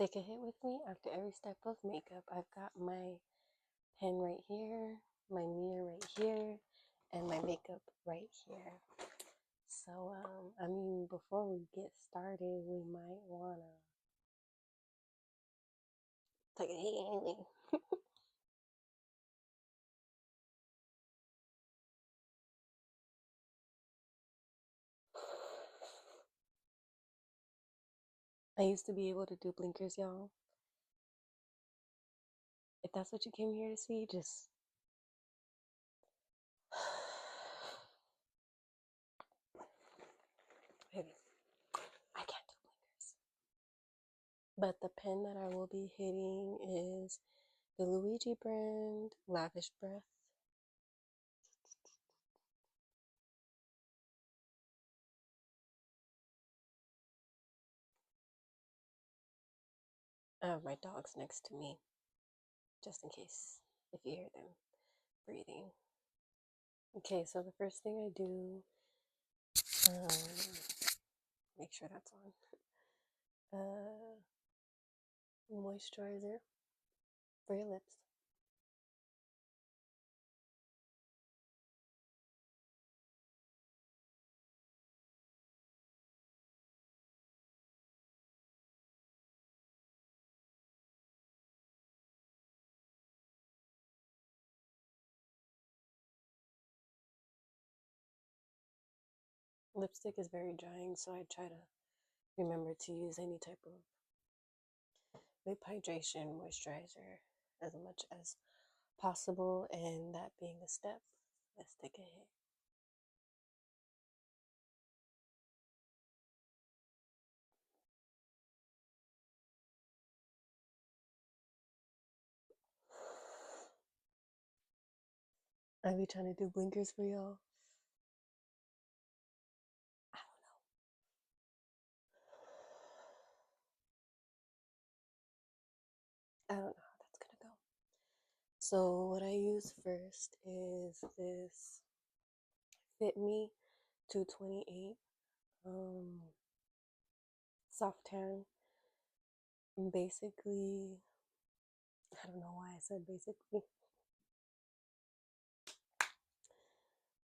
Take a hit with me after every step of makeup. I've got my pen right here, my mirror right here, and my makeup right here. So, before we get started, we might wanna take a hit. I used to be able to do blinkers, y'all. If that's what you came here to see, just maybe I can't do blinkers. But the pen that I will be hitting is the Luigi brand Lavish Breath. I have my dogs next to me, just in case if you hear them breathing. Okay, so the first thing I do, make sure that's on. Moisturizer for your lips. Lipstick is very drying, so I try to remember to use any type of lip hydration moisturizer as much as possible, and that being a step, let's take a hit. I be trying to do blinkers for y'all. I don't know how that's gonna go. So what I use first is this Fit Me 228 soft tan. Basically, I don't know why I said basically.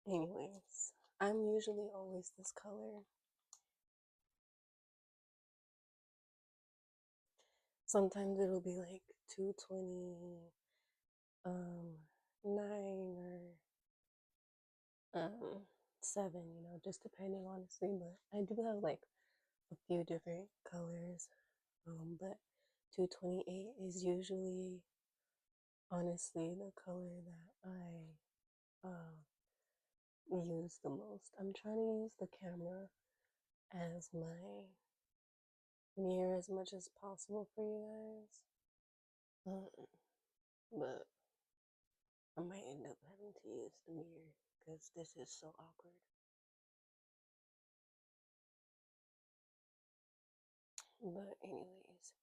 Anyways, I'm usually always this color. Sometimes it'll be like 220 9 or 7, just depending honestly, but I do have like a few different colors. But 228 is usually honestly the color that I use the most. I'm trying to use the camera as my mirror as much as possible for you guys. But I might end up having to use the mirror because this is so awkward. But anyways,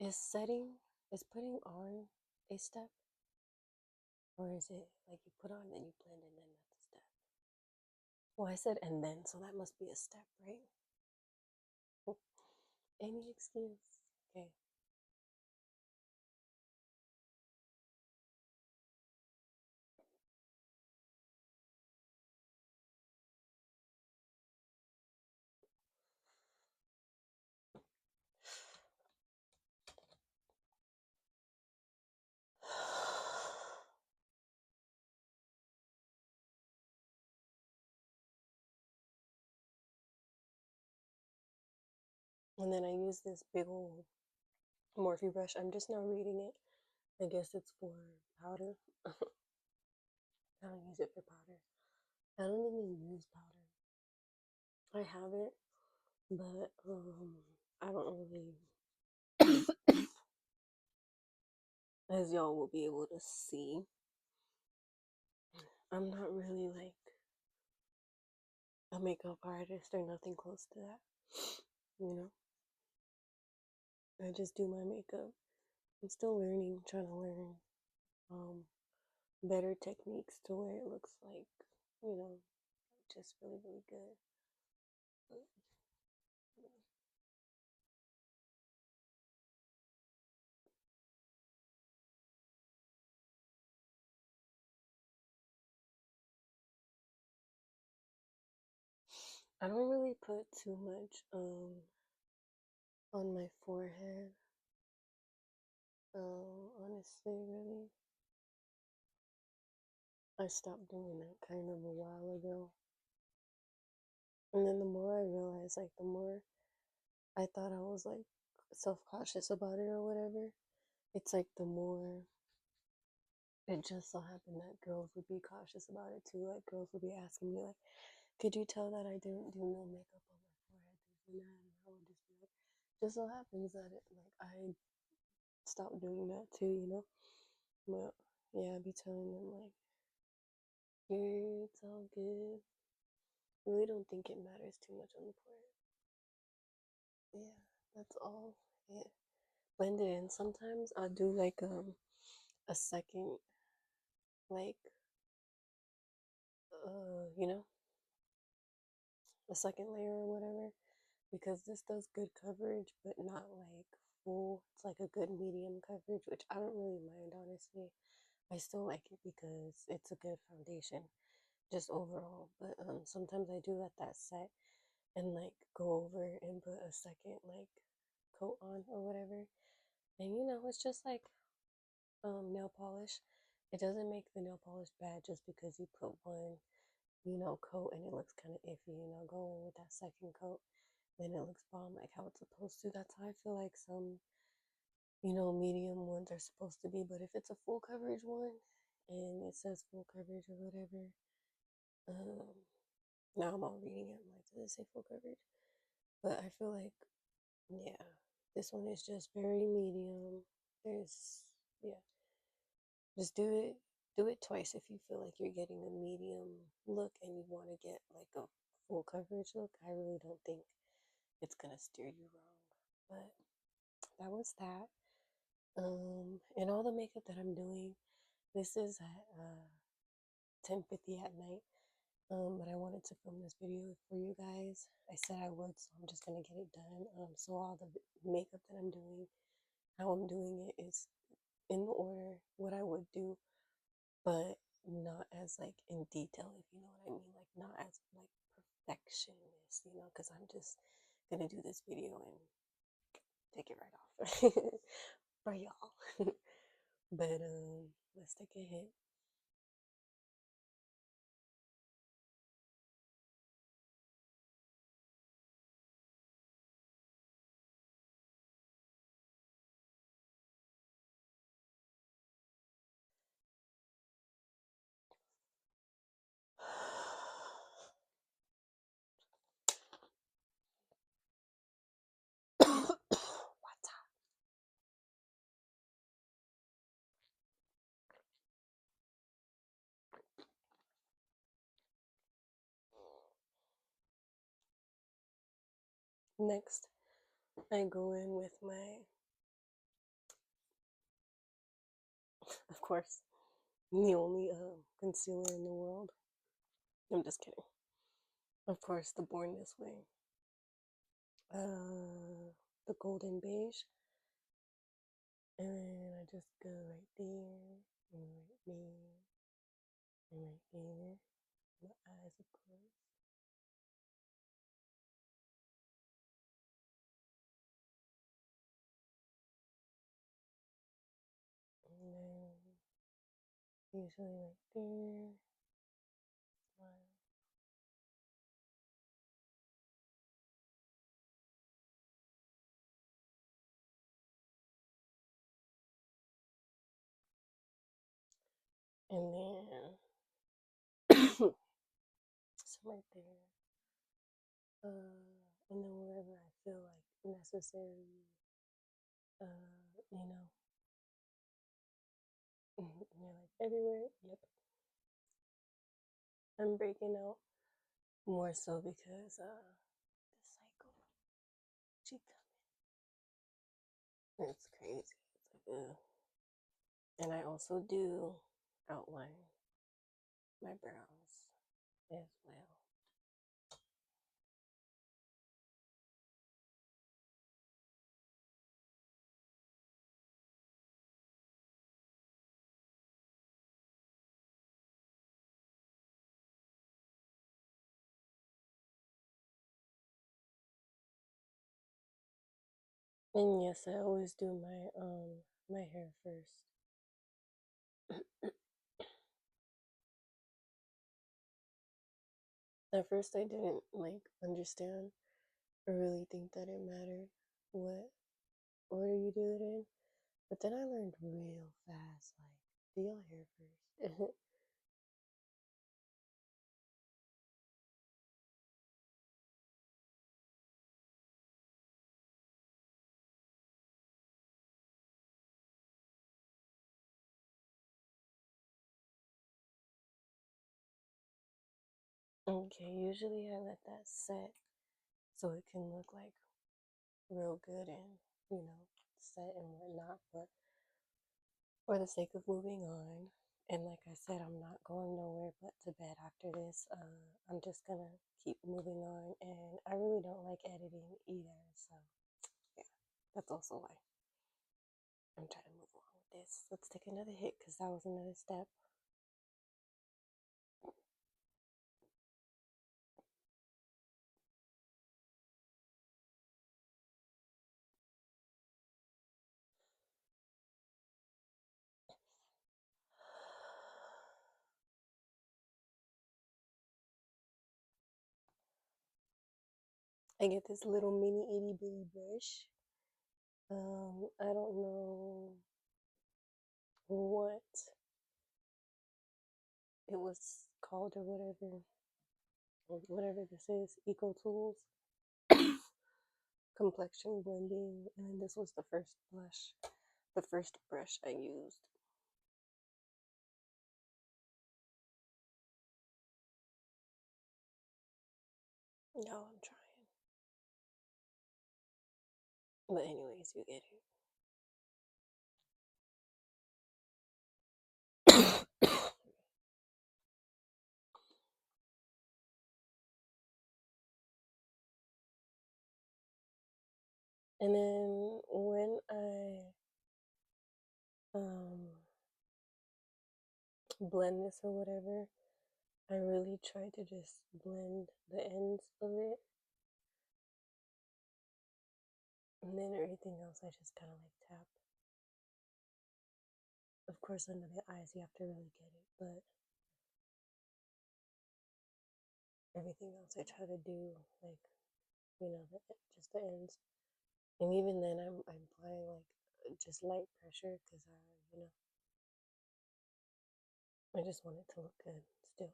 is putting on a step? Or is it like you put on, then you blend, and then that's a step? Well, I said and then, so that must be a step, right? Any excuse. Okay. And then I use this big old Morphe brush. I'm just now reading it. I guess it's for powder. I don't use it for powder. I don't even use powder. I have it, but I don't really, as y'all will be able to see, I'm not really like a makeup artist or nothing close to that. You know, I just do my makeup. I'm still learning, trying to learn um, better techniques to where it looks like, you know, just really, really good. But, I don't really put too much on my forehead. Honestly, really, I stopped doing that kind of a while ago. And then the more I realized, like, the more I thought I was like self cautious about it or whatever, it's like the more it just so happened that girls would be cautious about it too. Like, girls would be asking me, like, could you tell that I didn't do no makeup on my forehead, this and that? And I would just be like, just so happens that it, like, I stopped doing that too, you know? But yeah, I'd be telling them, like, yeah, it's all good. I really don't think it matters too much on the forehead. Yeah, that's all. Yeah. Blend it in. Sometimes I'll do like a second, like you know, a second layer or whatever, because this does good coverage, but not like full. It's like a good medium coverage, which I don't really mind, honestly. I still like it because it's a good foundation, just overall. But sometimes I do let that set and like go over and put a second like coat on or whatever. And you know, it's just like nail polish. It doesn't make the nail polish bad just because you put one, you know, coat and it looks kind of iffy. You know, go in with that second coat, then it looks bomb like how it's supposed to. That's how I feel like some, you know, medium ones are supposed to be. But if it's a full coverage one and it says full coverage or whatever, um, now I'm all reading it. I'm like, does it say full coverage? But I feel like, yeah, this one is just very medium. There's, yeah, just do it twice if you feel like you're getting a medium look and you want to get like a full coverage look. I really don't think it's gonna steer you wrong. But that was that. And all the makeup that I'm doing, this is at 10:50 at night. But I wanted to film this video for you guys. I said I would, so I'm just gonna get it done. So all the makeup that I'm doing, how I'm doing it is in the order what I would do, but not as like in detail, if you know what I mean. Like not as like perfectionist, you know, because I'm just gonna do this video and take it right off for y'all. But let's take a hit. What's up? Next, I go in with my, of course, the only concealer in the world. I'm just kidding. Of course, the Born This Way. The golden beige. And then I just go right there, and right there, and right there. My eyes, of course. And then usually right there. Smile. And then some right there. And then wherever I feel like necessary, you know, you're like everywhere. Yep. I'm breaking out more so because the cycle, she coming. It's crazy. It's like, ugh. And I also do outline my brows as well. And yes, I always do my hair first. At first I didn't like understand or really think that it mattered what order you do it in. But then I learned real fast, like, do your hair first. Okay, usually I let that set so it can look like real good and, set and whatnot. But for the sake of moving on, and like I said, I'm not going nowhere but to bed after this. I'm just gonna keep moving on, and I really don't like editing either. So, yeah, that's also why I'm trying to move along with this. Let's take another hit because that was another step. I get this little mini itty bitty brush. I don't know what it was called or whatever this is, Eco Tools, complexion blending, and then this was the first brush I used. No, I'm trying. But anyways, you get it. And then when I um blend this or whatever, I really try to just blend the ends of it, and then everything else I just kind of like tap. Of course, under the eyes, you have to really get it, but everything else I try to do, like, just the ends. And even then, I'm applying like just light pressure because I just want it to look good still.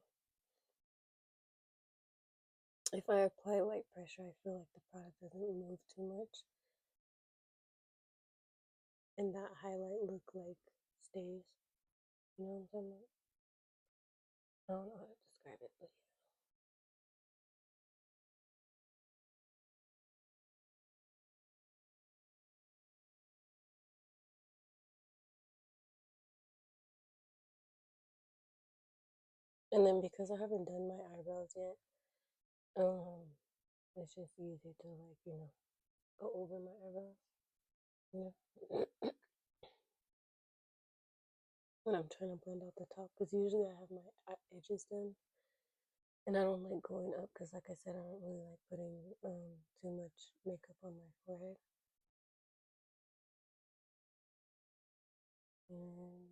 If I apply light pressure, I feel like the product doesn't move too much, and that highlight look like stays. You know what I'm talking about? I don't know how to describe it, but yeah. And then because I haven't done my eyebrows yet, it's just easy to like go over my eyebrows. You know, when I'm trying to blend out the top, because usually I have my edges done, and I don't like going up because, like I said, I don't really like putting too much makeup on my forehead. And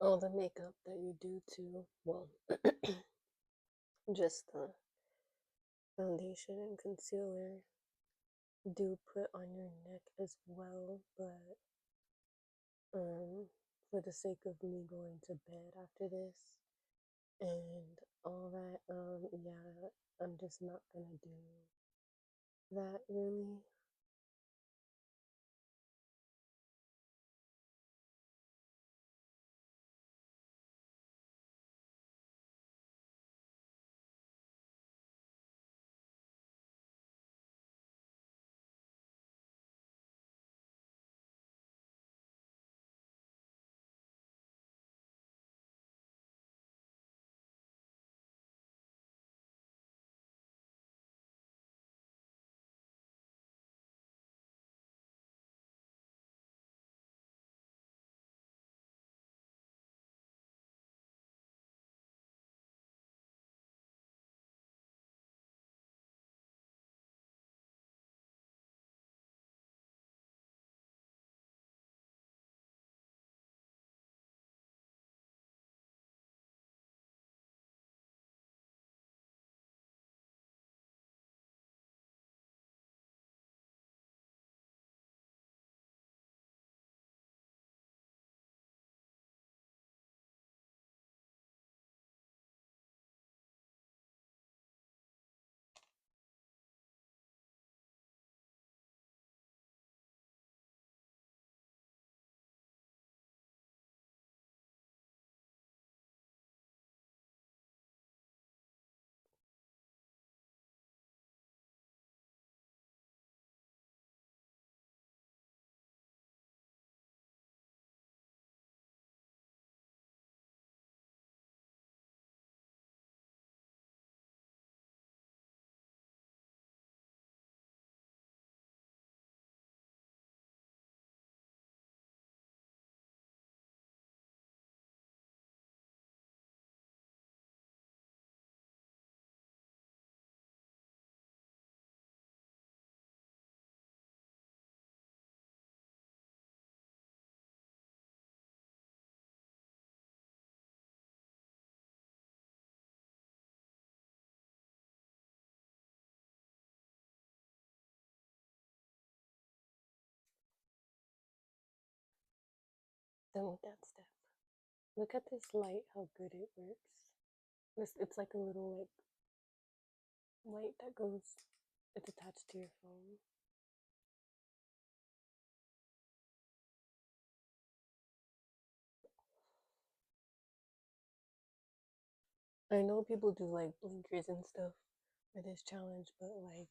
all the makeup that you do too, well, just the foundation and concealer do put on your neck as well, but for the sake of me going to bed after this and all that, yeah, I'm just not gonna do that really. done with that step. Look at this light, how good it works. It's like a little like light that goes, it's attached to your phone. I know people do like blinkers and stuff for this challenge, but like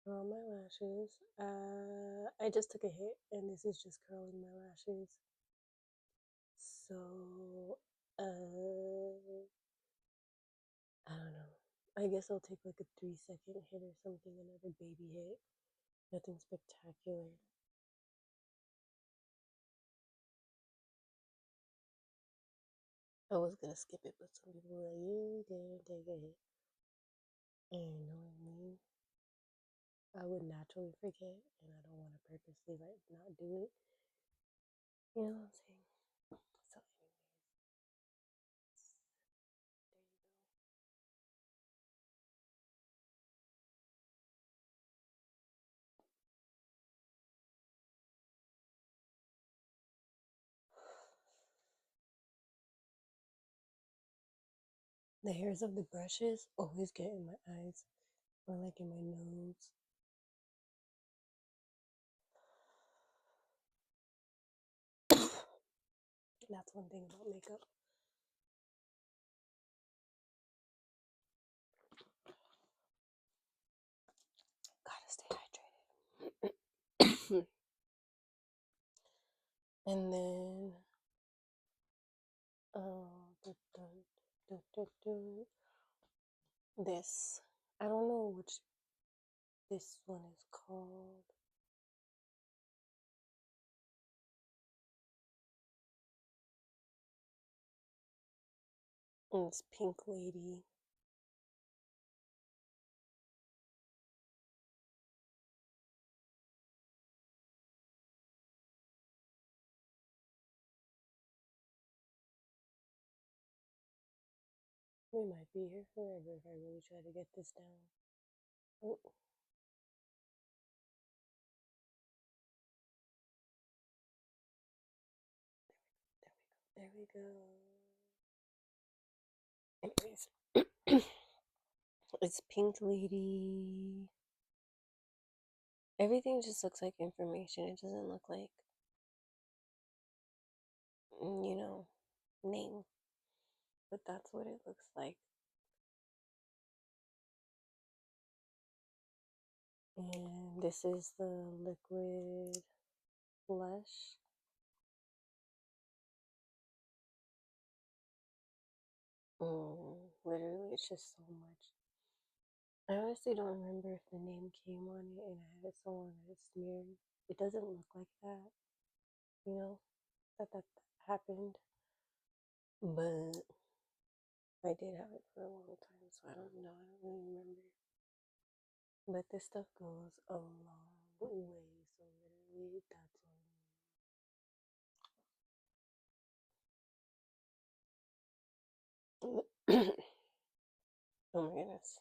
my lashes. I just took a hit and this is just curling my lashes. So I don't know. I guess I'll take like a 3-second hit or something, another baby hit. Nothing spectacular. I was gonna skip it, but some people were like, you didn't take a hit. And knowing me, I would naturally forget, and I don't want to purposely like not do it. You know what I'm saying? So, the hairs of the brushes always get in my eyes or like in my nose. That's one thing about makeup. Gotta stay hydrated. And then, uh, this. I don't know which this one is called. It's Pink Lady. We might be here forever if I really try to get this down. Oh, there we go. Anyways, it's Pink Lady. Everything just looks like information. It doesn't look like, name. But that's what it looks like. And this is the liquid blush. Literally, it's just so much. I honestly don't remember if the name came on it and I had it so long that it smeared. It doesn't look like that, you know, that happened. But I did have it for a long time, so I don't know. I don't really remember. But this stuff goes a long way, so literally, that's on me. Oh my goodness.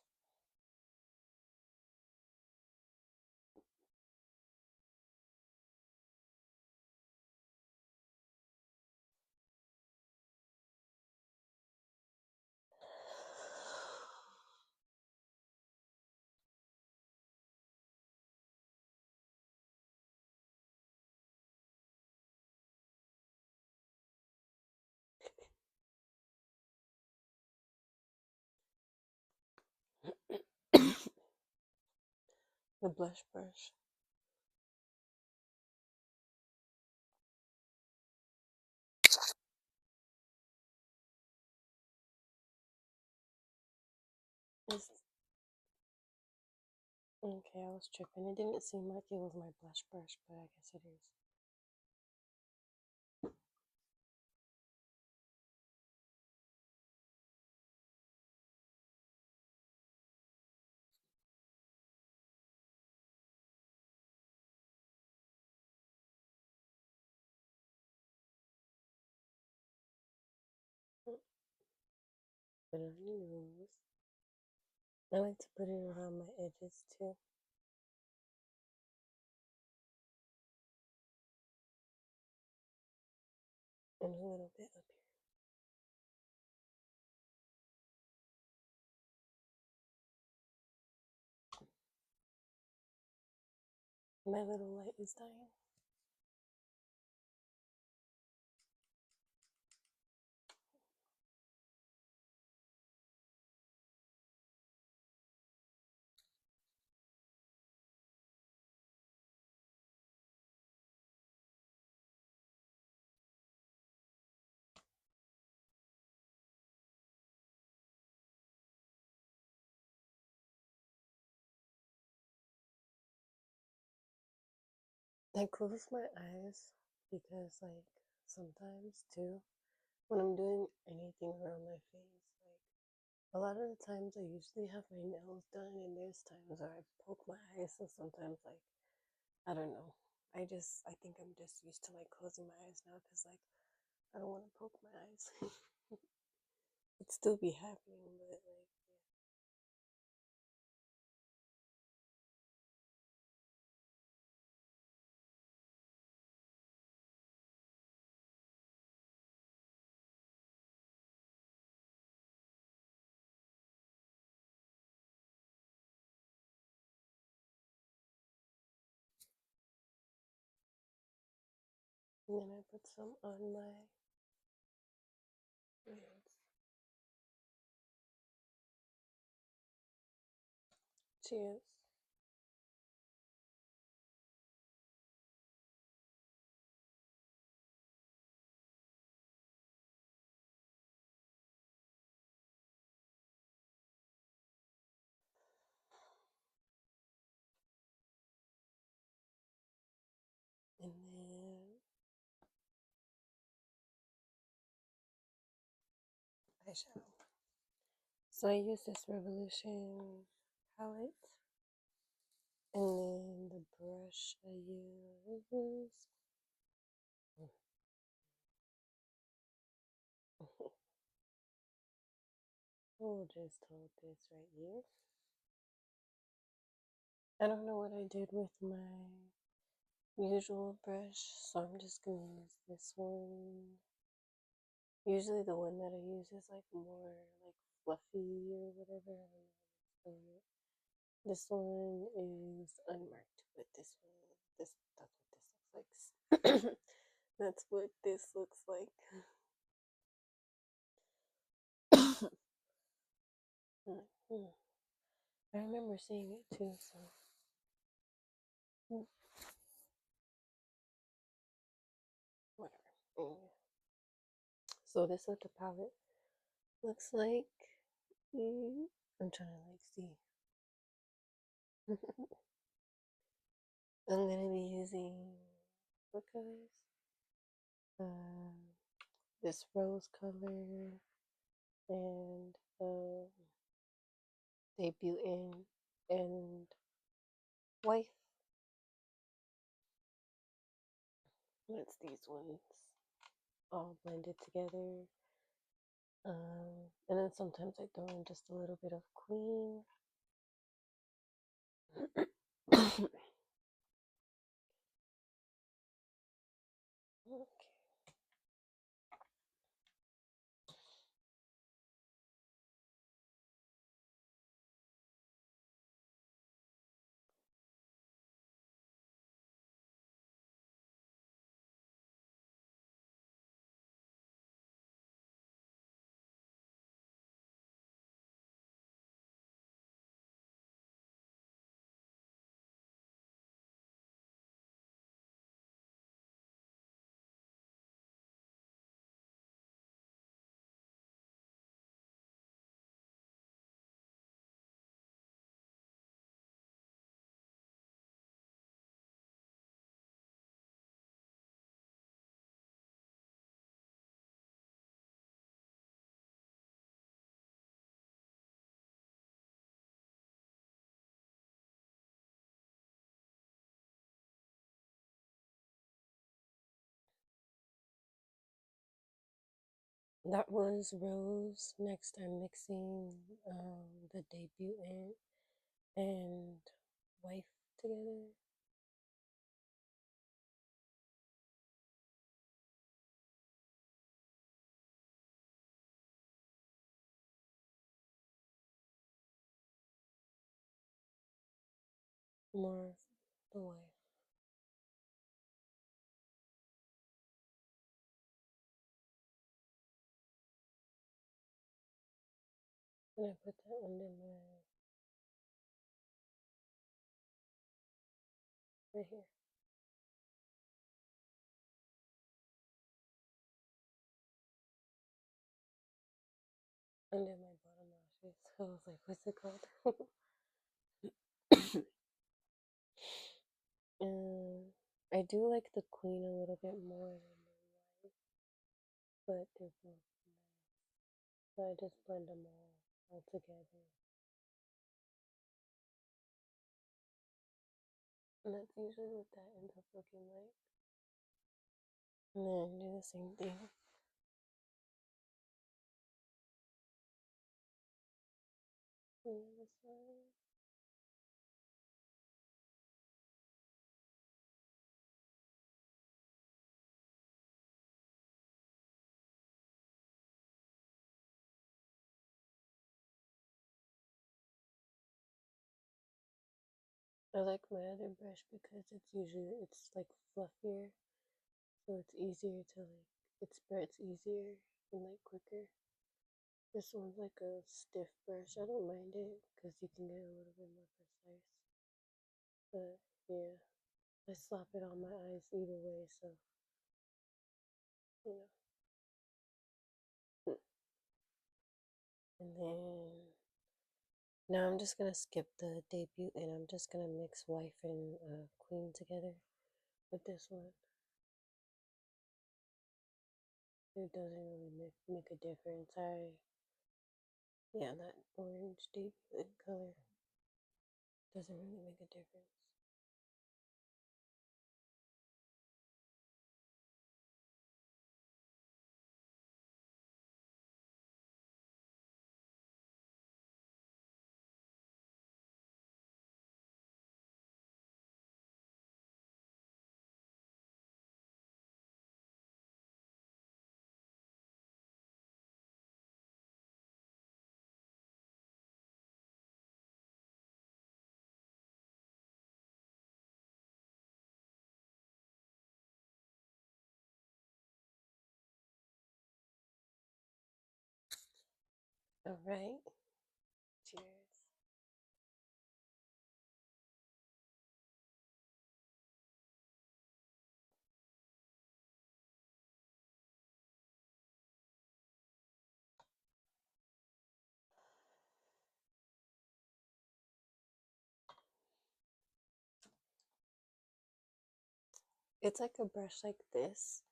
The blush brush. Is okay, I was tripping. It didn't seem like it was my blush brush, but I guess it is. put it on your nose. I like to put it around my edges too. And a little bit up here. My little light is dying. I close my eyes because, like, sometimes too, when I'm doing anything around my face, like, a lot of the times I usually have my nails done, and there's times where I poke my eyes, so sometimes, like, I don't know. I think I'm just used to, like, closing my eyes now because, like, I don't want to poke my eyes. It'd still be happening, but, like, yeah. And then I put some on my nails. Cheers. And then eyeshadow. So I use this Revolution palette, and then the brush I use. We'll just hold this right here. I don't know what I did with my usual brush, so I'm just gonna use this one. Usually the one that I use is like more like fluffy or whatever. I don't know how to explain it. This one is unmarked, but this one, that's what this looks like. That's what this looks like. I remember seeing it too, so. Whatever. Anyway. So this is what the palette looks like. I'm trying to like see. I'm gonna be using what colors? This rose color and debut in and wife. That's these ones all blended together. And then sometimes I throw in just a little bit of queen. Okay. That was rose. Next, I'm mixing the debutant and wife together. More of the wife. And I put that under my right here, under my bottom lashes. I was like, what's it called? I do like the queen a little bit more than the white, but they're both nice. So I just blend them all together. And that's usually what that ends up looking like. And then do the same thing on the other side. I like my other brush because it's like fluffier, so it's easier to like it spreads easier and like quicker. This one's like a stiff brush. I don't mind it because you can get a little bit more precise. But yeah, I slap it on my eyes either way, so you know. And then now I'm just gonna skip the debut and I'm just gonna mix wife and queen together with this one. It doesn't really make a difference. Yeah, that orange debut color doesn't really make a difference. All right, cheers. It's like a brush like this,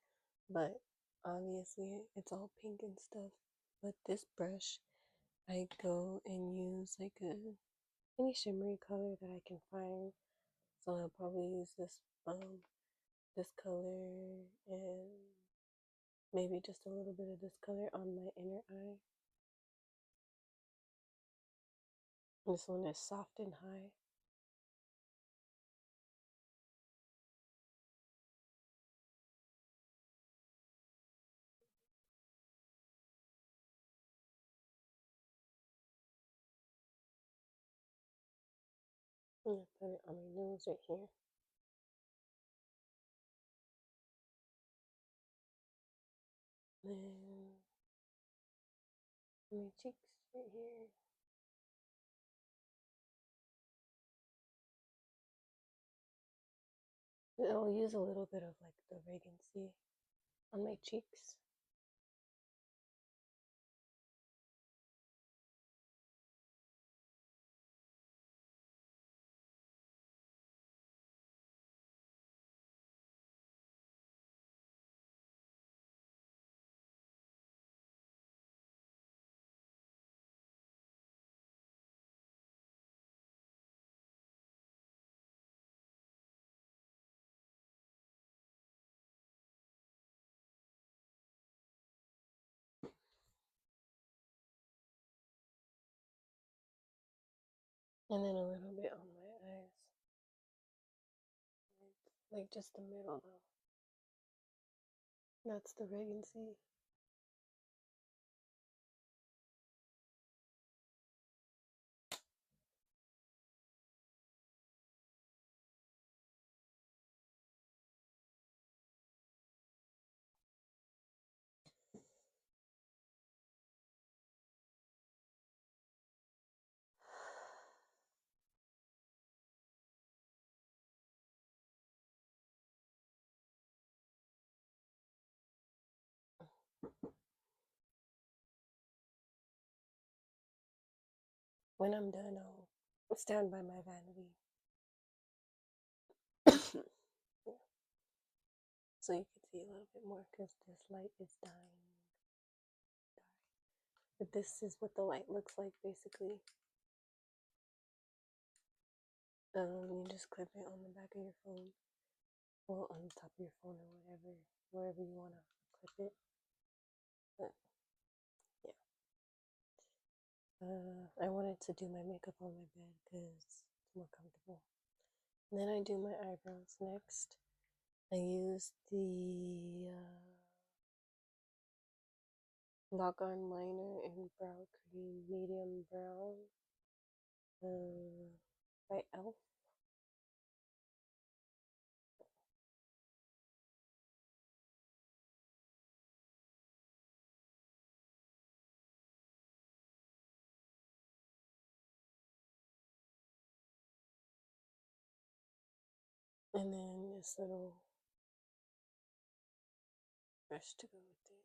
but obviously it's all pink and stuff. But this brush, I go and use like any shimmery color that I can find. So I'll probably use this color and maybe just a little bit of this color on my inner eye. This one is soft and high. I'm gonna put it on my nose right here. Then my cheeks right here. I'll use a little bit of like the Regency on my cheeks. And then a little bit on my eyes. Like just the middle though. That's the red and see. When I'm done, I'll stand by my vanity. Yeah. So you can see a little bit more because this light is dying. But this is what the light looks like basically. You just clip it on the back of your phone. Well, on the top of your phone or whatever, wherever you want to clip it. But yeah. I wanted to do my makeup on my bed because it's more comfortable. And then I do my eyebrows next. I use the Lock On Liner in Brow Cream Medium Brown by Elf. And then this little brush to go with it.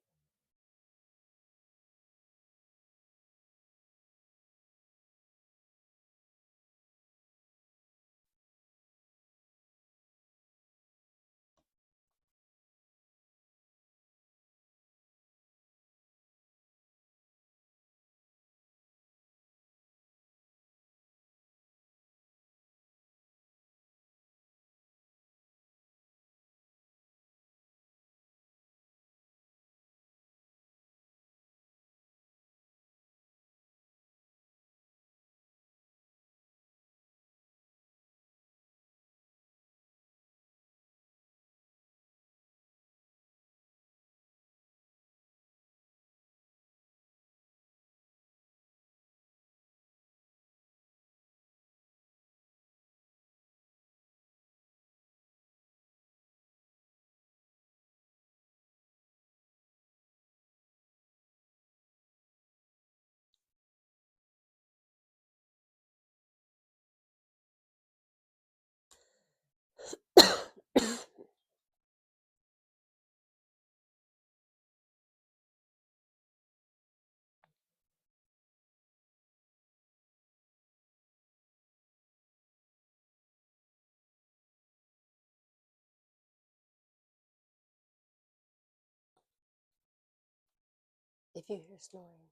If you hear snoring,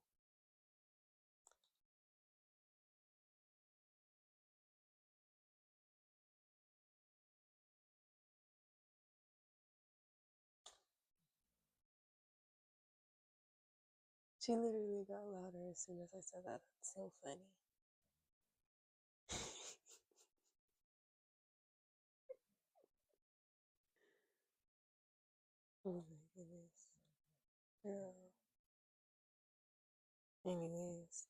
she literally got louder as soon as I said that. That's so funny. Oh my goodness. Girl. Anyways,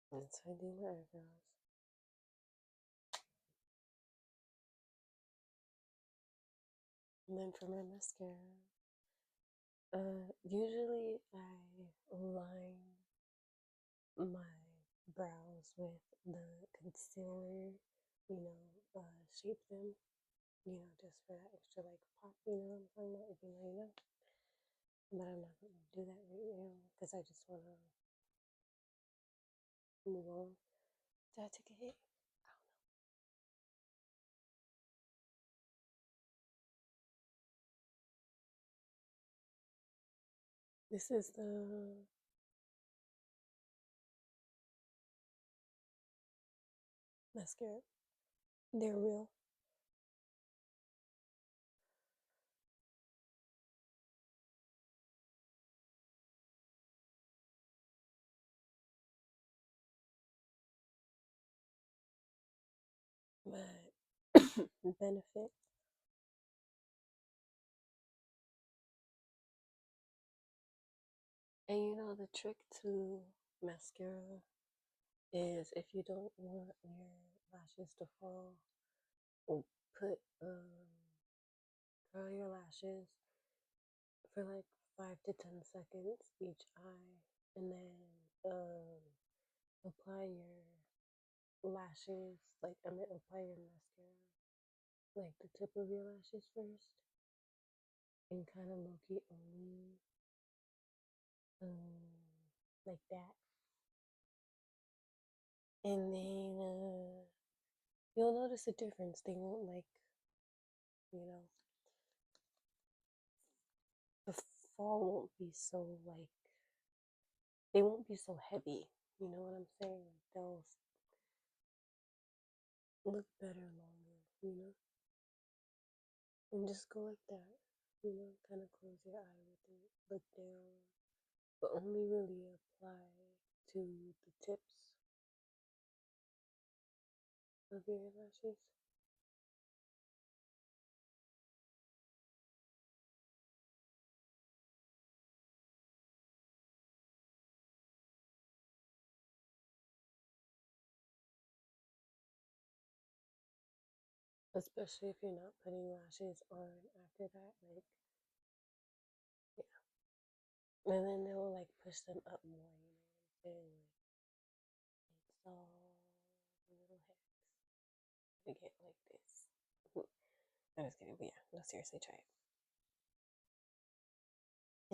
that's how I do my eyebrows. And then for my mascara, usually I line my brows with the concealer, shape them, just for that extra like pop, you know what I'm talking about, if you know, you know. But I'm not going to do that right now because I just want to move on. Did I take a hit? This is the mascara. They're real. but benefit. And you know, the trick to mascara is if you don't want your lashes to fall, put curl your lashes for like 5 to 10 seconds each eye, and then apply your lashes, like I mean, apply your mascara, like the tip of your lashes first, and kind of look it only like that, and then you'll notice a difference. They won't like, you know, the fall won't be so like they won't be so heavy. You know what I'm saying? They'll look better longer. You know, and just go like that. You know, kind of close your eye with it, look down, but only really apply to the tips of your eyelashes. Especially if you're not putting lashes on after that, like yeah. And then they will like push them up more, you know what I'm saying? Like it's all the little hacks to get like this. I'm just kidding, but yeah, no, seriously, try it.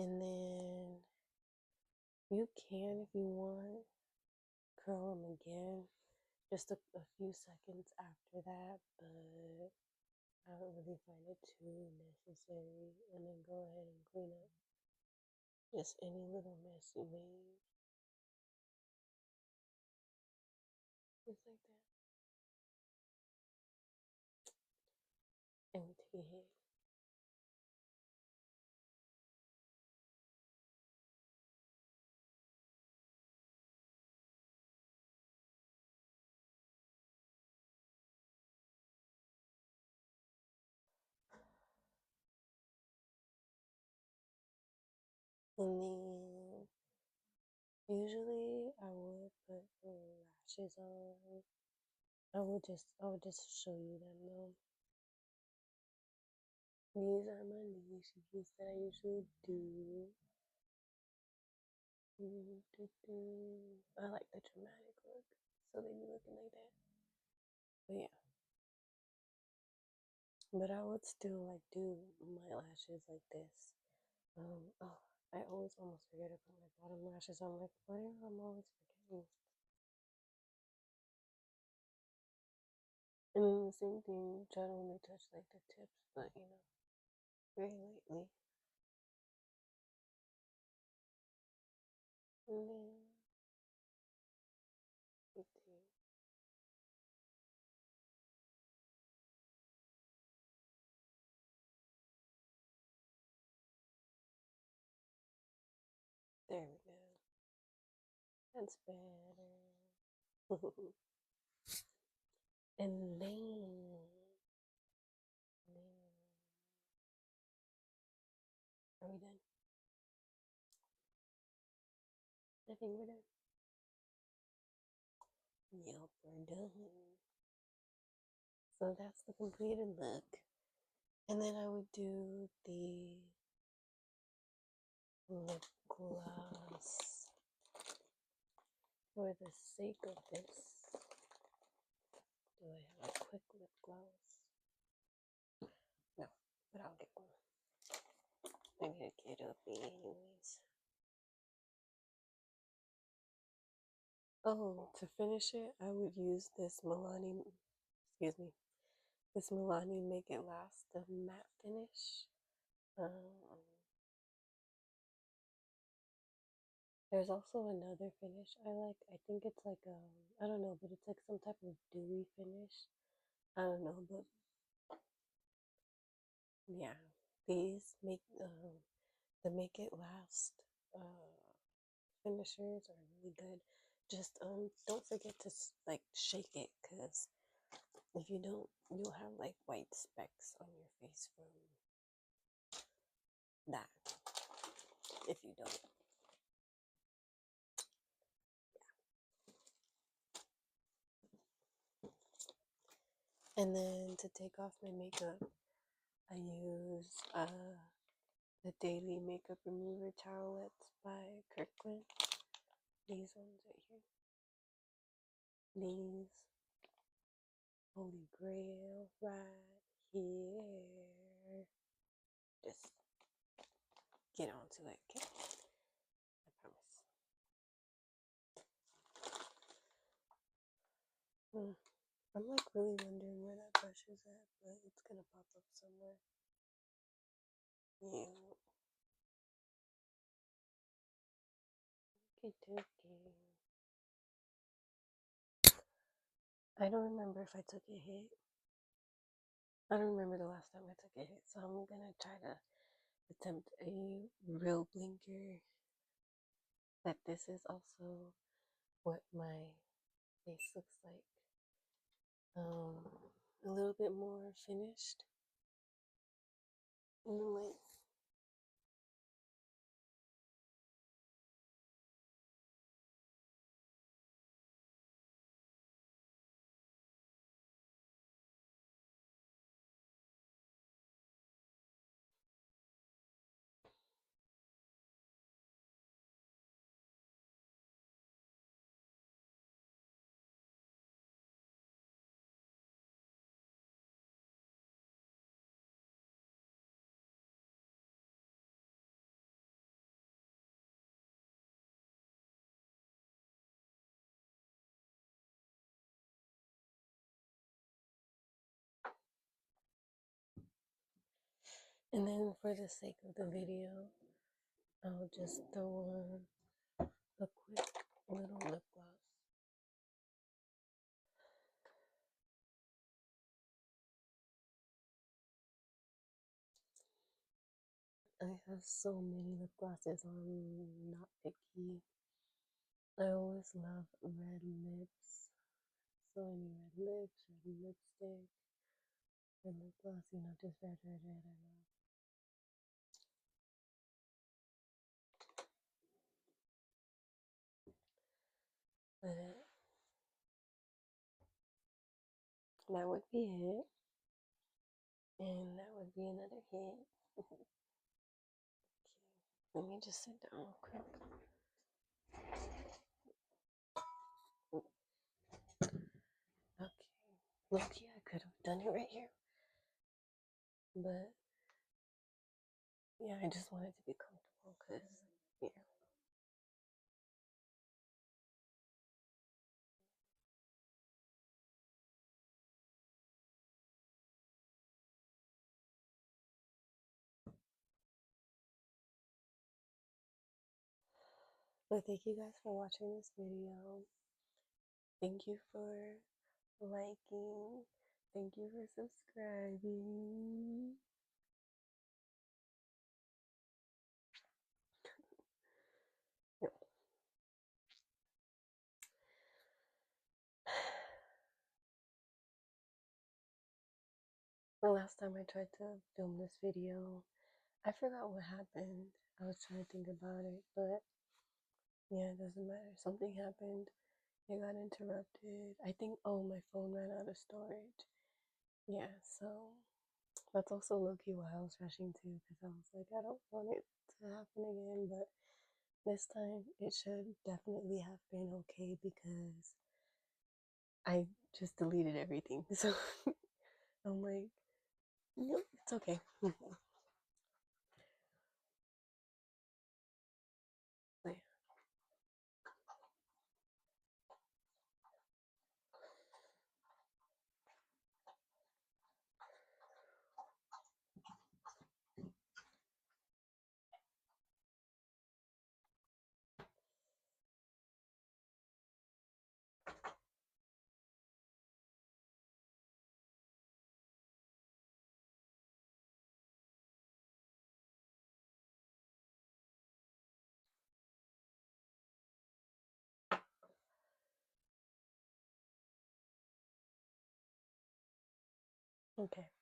And then you can, if you want, curl them again, just a few seconds after that, but I don't really find it too necessary. And then go ahead and clean up just any little mess you made, just like that. And we take a hit. And then usually I would put lashes on. I would just show you them though. These are my niches that I usually do. I like the dramatic look, so they be looking like that. But yeah, but I would still like do my lashes like this. Oh, I always almost forget to put my bottom lashes on. Like, why am I always forgetting? And then the same thing, try to only touch like the tips, but you know, very lightly. And then, okay, there we go. That's better. And then, are we done? I think we're done. Yep, we're done. So that's the completed look. And then I would do the lip gloss for the sake of this. Do I have a quick lip gloss? No, but I'll get one. I gotta get up anyways. Oh, to finish it, I would use this excuse me, this Milani Make It Last, the matte finish. Um, there's also another finish I like. I think it's like I don't know, but it's like some type of dewy finish. I don't know, but yeah, these make the Make It Last uh finishers are really good. Just don't forget to like shake it, cause If you don't, you'll have like white specks on your face from that. If you don't. And then to take off my makeup, I use the Daily Makeup Remover Towelettes by Grwm. These ones right here. These Holy Grail right here. Just get onto it, okay? I promise. I'm like really wondering where that brush is at, but it's gonna pop up somewhere. Yeah. Okay. I don't remember if I took a hit. I don't remember the last time I took a hit, so I'm gonna try to attempt a real blinker. That this is also what my face looks like. A little bit more finished in the light. And then for the sake of the video, I'll just throw on a quick little lip gloss. I have so many lip glosses on, not picky. I always love red lips. So any red lips, red lipstick, red lip gloss, just red, I love. But that would be it. And that would be another hit. Okay, let me just sit down real quick. Okay, look, I could have done it right here. But yeah, I just wanted to be comfortable because, yeah. But thank you guys for watching this video. Thank you for liking. Thank you for subscribing. Yep. The last time I tried to film this video, I forgot what happened. I was trying to think about it, but yeah, it doesn't matter. Something happened. It got interrupted. I think, oh, my phone ran out of storage. Yeah, so that's also low-key why I was rushing too, because I was like, I don't want it to happen again, but this time it should definitely have been okay because I just deleted everything. So I'm like, nope, it's okay. Yeah. Okay.